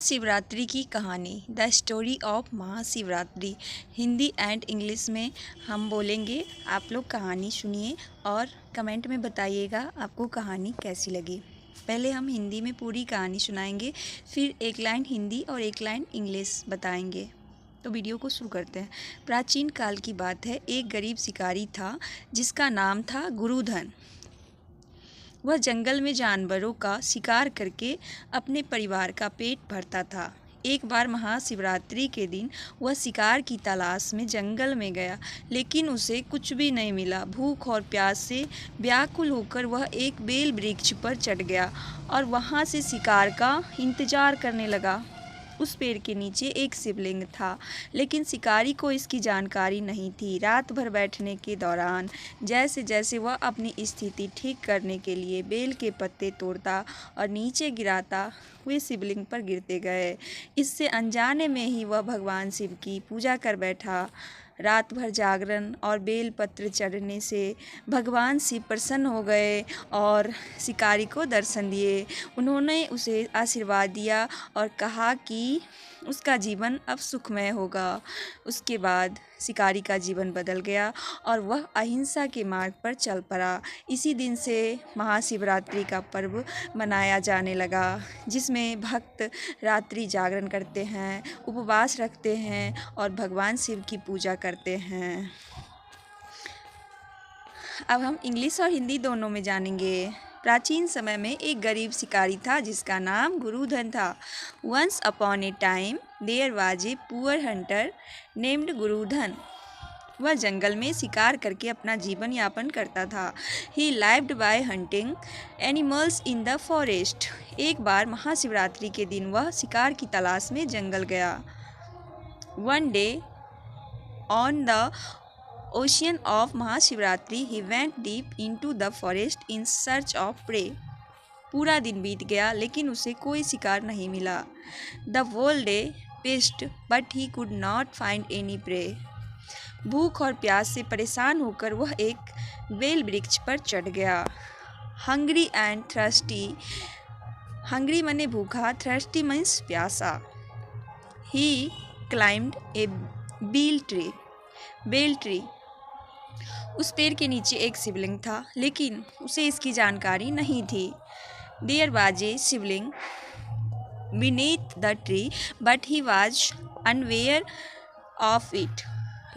शिवरात्रि की कहानी the story of Mahashivratri. Hindi and English में हम बोलेंगे। आप लोग कहानी सुनिए और कमेंट में बताइएगा आपको कहानी कैसी लगी। पहले हम हिंदी में पूरी कहानी सुनाएंगे, फिर एक लाइन हिंदी और एक लाइन इंग्लिश बताएंगे। तो वीडियो को शुरू करते हैं। प्राचीन काल की बात है। एक गरीब शिकारी था जिसका नाम था गुरुधन। वह जंगल में जानवरों का शिकार करके अपने परिवार का पेट भरता था। एक बार महाशिवरात्रि के दिन वह शिकार की तलाश में जंगल में गया, लेकिन उसे कुछ भी नहीं मिला। भूख और प्यास से व्याकुल होकर वह एक बेल वृक्ष पर चढ़ गया और वहां से शिकार का इंतजार करने लगा। उस पेड़ के नीचे एक शिवलिंग था, लेकिन शिकारी को इसकी जानकारी नहीं थी। रात भर बैठने के दौरान जैसे जैसे वह अपनी स्थिति ठीक करने के लिए बेल के पत्ते तोड़ता और नीचे गिराता, वे शिवलिंग पर गिरते गए। इससे अनजाने में ही वह भगवान शिव की पूजा कर बैठा। रात भर जागरण और बेल पत्र चढ़ने से भगवान शिव प्रसन्न हो गए और शिकारी को दर्शन दिए। उन्होंने उसे आशीर्वाद दिया और कहा कि उसका जीवन अब सुखमय होगा। उसके बाद शिकारी का जीवन बदल गया और वह अहिंसा के मार्ग पर चल पड़ा। इसी दिन से महाशिवरात्रि का पर्व मनाया जाने लगा, जिसमें भक्त रात्रि जागरण करते हैं, उपवास रखते हैं और भगवान शिव की पूजा करते हैं। अब हम इंग्लिश और हिंदी दोनों में जानेंगे। प्राचीन समय में एक गरीब शिकारी था जिसका नाम गुरुधन था। Once upon a time there was a poor hunter named Gurudhan. वह जंगल में शिकार करके अपना जीवन यापन करता था। He lived by hunting animals in the forest. एक बार महाशिवरात्रि के दिन वह शिकार की तलाश में जंगल गया। One day on the ocean of Mahashivratri, he went deep into the forest in search of prey. पूरा दिन बीत गया, लेकिन उसे कोई शिकार नहीं मिला। The whole day passed, but he could not find any prey. भूख और प्यास से परेशान होकर वह एक बेल वृक्ष पर चढ़ गया। Hungry and thirsty. Hungry माने भूखा, thirsty means प्यासा। He climbed a bel tree. उस पेड़ के नीचे एक शिवलिंग था, लेकिन उसे इसकी जानकारी नहीं थी। There was a Shivling beneath the tree, but he was unaware of it.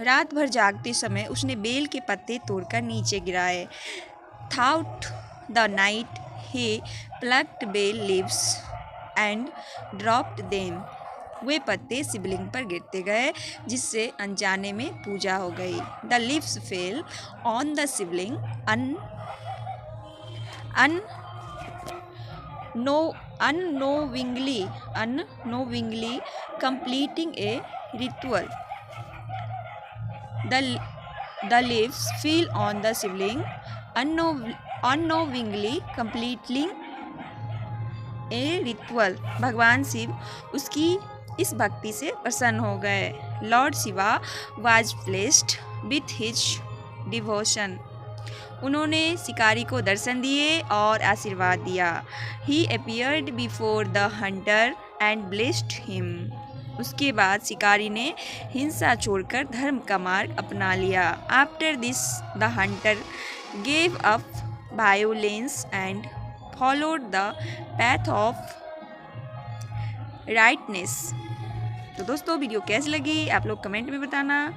रात भर जागते समय उसने बेल के पत्ते तोड़कर नीचे गिराए। Throughout the night he plucked bel leaves and dropped them. वे पत्ते शिवलिंग पर गिरते गए, जिससे अनजाने में पूजा हो गई। The leaves fell on the Shivling unknowingly completing a ritual. The leaves fell on the Shivling unknowingly completing a ritual. भगवान शिव उसकी इस भक्ति से प्रसन्न हो गए। Lord Shiva was pleased with his devotion. उन्होंने शिकारी को दर्शन दिए और आशीर्वाद दिया। He appeared before the hunter and blessed him. उसके बाद शिकारी ने हिंसा छोड़कर धर्म का मार्ग अपना लिया। After this the Hunter gave up violence and followed the path of rightness. तो दोस्तों, वीडियो कैसी लगी आप लोग कमेंट में बताना।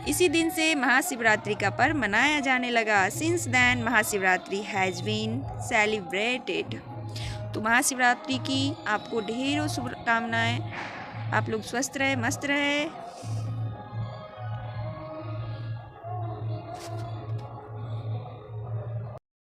इसी दिन से महाशिवरात्रि का पर्व मनाया जाने लगा। Since then Mahashivratri has been celebrated. तो महाशिवरात्रि की आपको ढेरों शुभकामनाएं। आप लोग स्वस्थ रहे, मस्त रहे।